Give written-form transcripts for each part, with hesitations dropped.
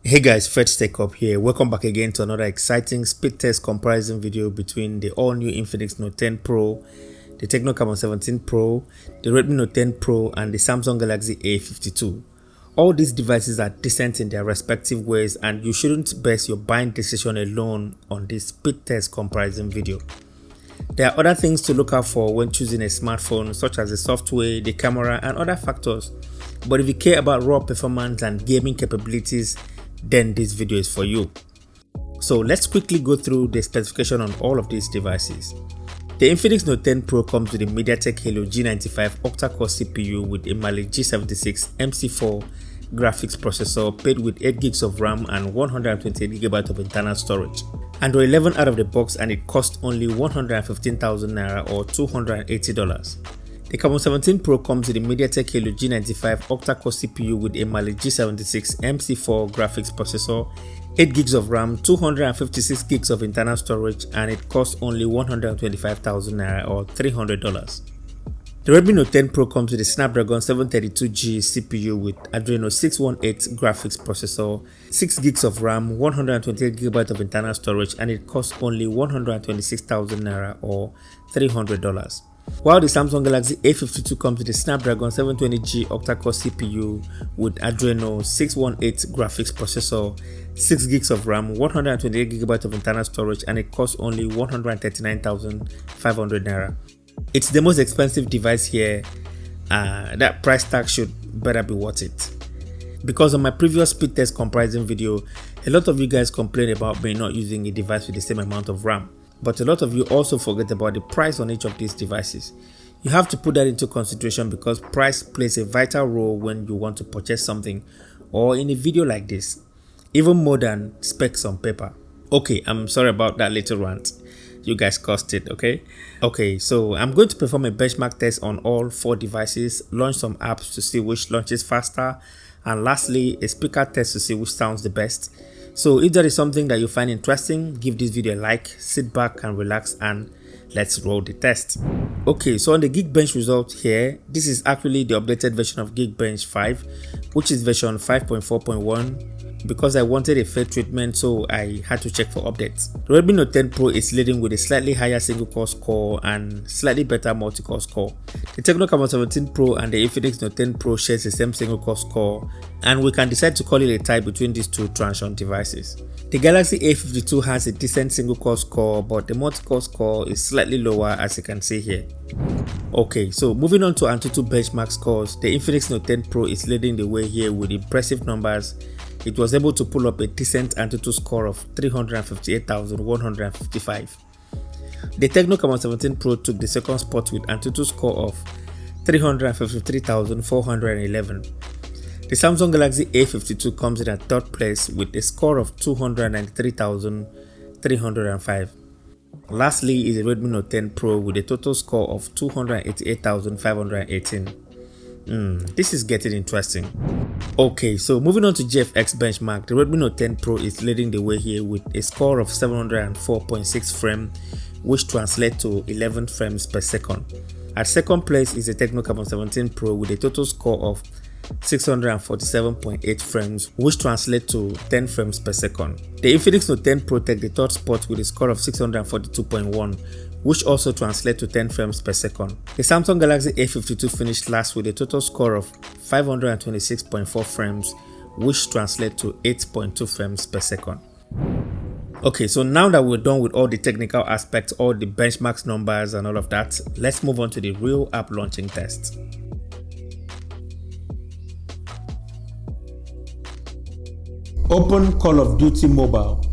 Hey guys, Fred Tech Up here. Welcome back again to another exciting speed test comparison video between the all-new Infinix Note 10 Pro, the Tecno Camon 17 Pro, the Redmi Note 10 Pro, and the Samsung Galaxy A52. All these devices are decent in their respective ways, and you shouldn't base your buying decision alone on this speed test comparison video. There are other things to look out for when choosing a smartphone, such as the software, the camera, and other factors. But if you care about raw performance and gaming capabilities, then this video is for you. So let's quickly go through the specification on all of these devices. The Infinix Note 10 Pro comes with a MediaTek Helio G95 octa-core CPU with a Mali G76 MC4 graphics processor paired with 8GB of RAM and 128GB of internal storage. Android 11 out of the box, and it costs only 115,000 Naira or $280. The Camon 17 Pro comes with a MediaTek Helio G95 octa-core CPU with a Mali G76 MC4 graphics processor, 8GB of RAM, 256GB of internal storage, and it costs only 125,000 Naira or $300. The Redmi Note 10 Pro comes with a Snapdragon 732G CPU with Adreno 618 graphics processor, 6GB of RAM, 128GB of internal storage, and it costs only 126,000 Naira or $300. While the Samsung Galaxy A52 comes with a Snapdragon 720G octa-core CPU with Adreno 618 graphics processor, 6GB of RAM, 128GB of internal storage, and it costs only 139,500 Naira. It's the most expensive device here. That price tag should better be worth it. Because on my previous speed test comparison video, a lot of you guys complain about me not using a device with the same amount of RAM. But a lot of you also forget about the price on each of these devices. You have to put that into consideration because price plays a vital role when you want to purchase something, or in a video like this, even more than specs on paper. Okay, I'm sorry about that little rant. You guys caused it, okay? Okay, so I'm going to perform a benchmark test on all 4 devices, launch some apps to see which launches faster, and lastly, a speaker test to see which sounds the best. So if that is something that you find interesting, give this video a like, sit back and relax, and let's roll the test. Okay, so on the Geekbench result here, this is actually the updated version of Geekbench 5, which is version 5.4.1. Because I wanted a fair treatment, so I had to check for updates. The Redmi Note 10 Pro is leading with a slightly higher single core score and slightly better multi-core score. The Tecno Camon 17 Pro and the Infinix Note 10 Pro shares the same single core score, and we can decide to call it a tie between these two transient devices. The Galaxy A52 has a decent single core score, but the multi-core score is slightly lower, as you can see here. Okay, so moving on to Antutu benchmark scores, the Infinix Note 10 Pro is leading the way here with impressive numbers. It was able to pull up a decent Antutu score of 358,155. The Tecno Camon 17 Pro took the second spot with Antutu score of 353,411. The Samsung Galaxy A52 comes in at third place with a score of 293,305. Lastly is the Redmi Note 10 Pro with a total score of 288,518. This is getting interesting. Okay, so moving on to GFX benchmark, the Redmi Note 10 Pro is leading the way here with a score of 704.6 frames, which translates to 11 frames per second. At second place is the Tecno Camon 17 Pro with a total score of 647.8 frames, which translates to 10 frames per second. The Infinix Note 10 Pro takes the third spot with a score of 642.1, which also translates to 10 frames per second. The Samsung Galaxy A52 finished last with a total score of 526.4 frames, which translates to 8.2 frames per second. Okay, so now that we're done with all the technical aspects, all the benchmarks numbers and all of that, let's move on to the real app launching test. Open Call of Duty Mobile.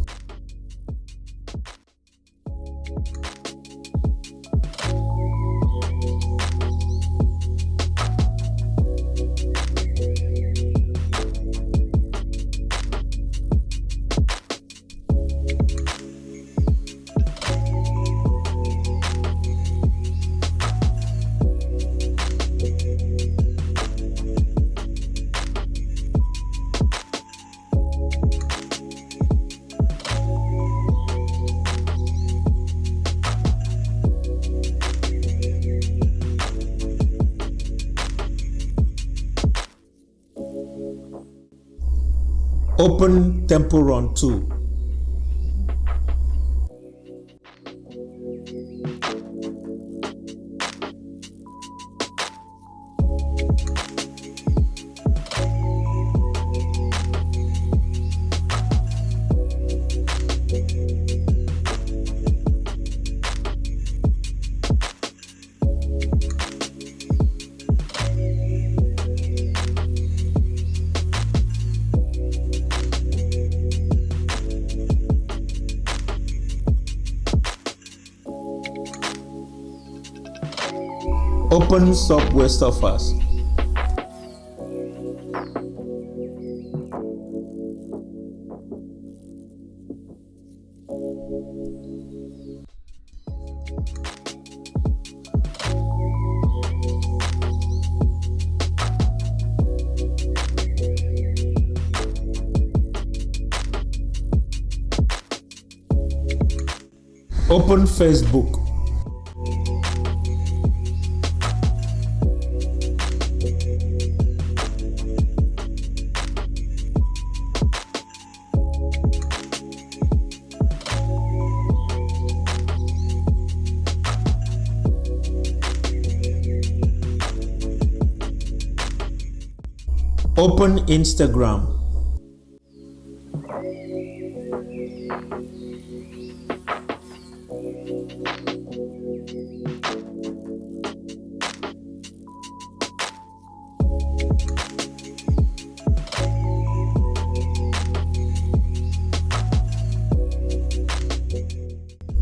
Open Tempo Run 2. Open Subway Surfers. Open Facebook. Open Instagram.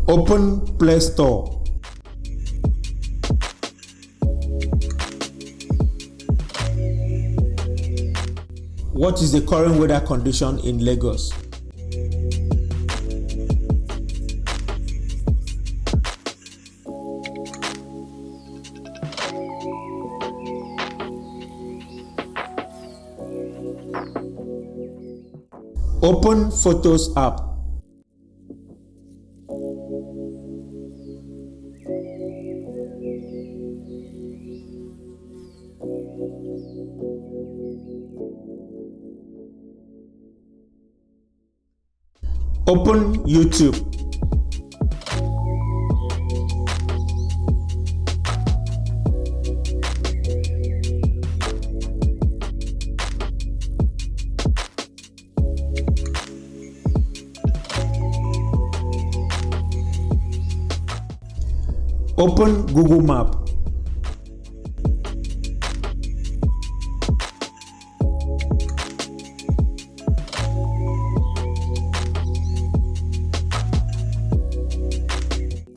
Open Play Store. What is the current weather condition in Lagos? Open Photos app. Open YouTube. Open Google Map.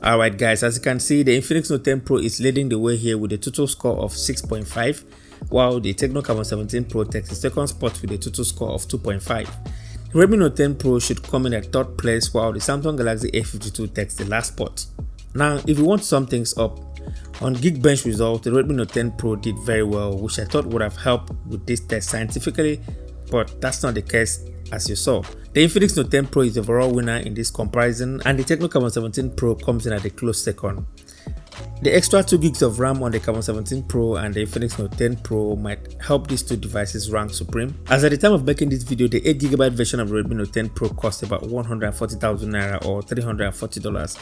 Alright guys, as you can see, the Infinix Note 10 Pro is leading the way here with a total score of 6.5, while the Tecno Camon 17 Pro takes the second spot with a total score of 2.5. The Redmi Note 10 Pro should come in at third place, while the Samsung Galaxy A52 takes the last spot. Now, if you want to sum things up, on Geekbench results, the Redmi Note 10 Pro did very well, which I thought would have helped with this test scientifically, but that's not the case as you saw. The Infinix Note 10 Pro is the overall winner in this comparison, and the Tecno Camon 17 Pro comes in at a close second. The extra 2 gigs of RAM on the Camon 17 Pro and the Infinix Note 10 Pro might help these two devices rank supreme, as at the time of making this video, the 8GB version of the Redmi Note 10 Pro cost about 140,000 Naira or $340,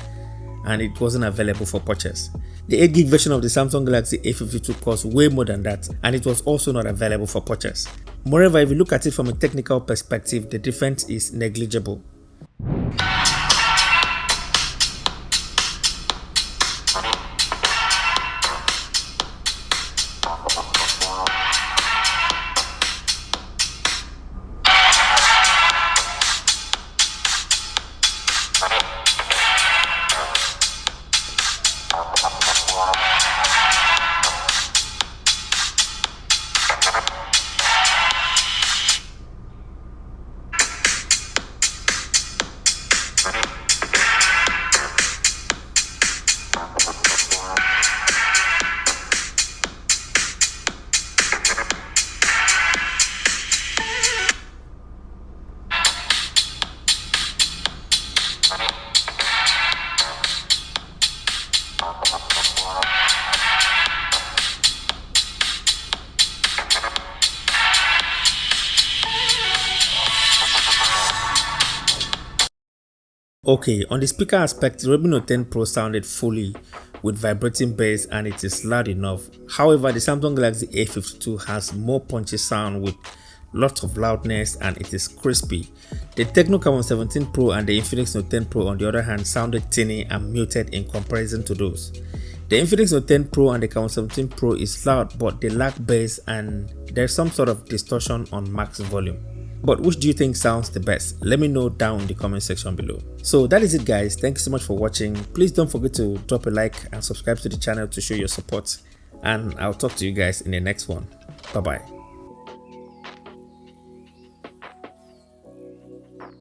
and it wasn't available for purchase. The 8GB version of the Samsung Galaxy A52 cost way more than that, and it was also not available for purchase. Moreover, if you look at it from a technical perspective, the difference is negligible. Okay, on the speaker aspect, the Redmi Note 10 Pro sounded fully with vibrating bass and it is loud enough. However, the Samsung Galaxy A52 has more punchy sound with lots of loudness and it is crispy. The Tecno Camon 17 Pro and the Infinix Note 10 Pro on the other hand sounded tinny and muted in comparison to those. The Infinix Note 10 Pro and the Camon 17 Pro is loud but they lack bass and there's some sort of distortion on max volume. But which do you think sounds the best? Let me know down in the comment section below. So that is it guys, thank you so much for watching. Please don't forget to drop a like and subscribe to the channel to show your support, and I'll talk to you guys in the next one. Bye bye.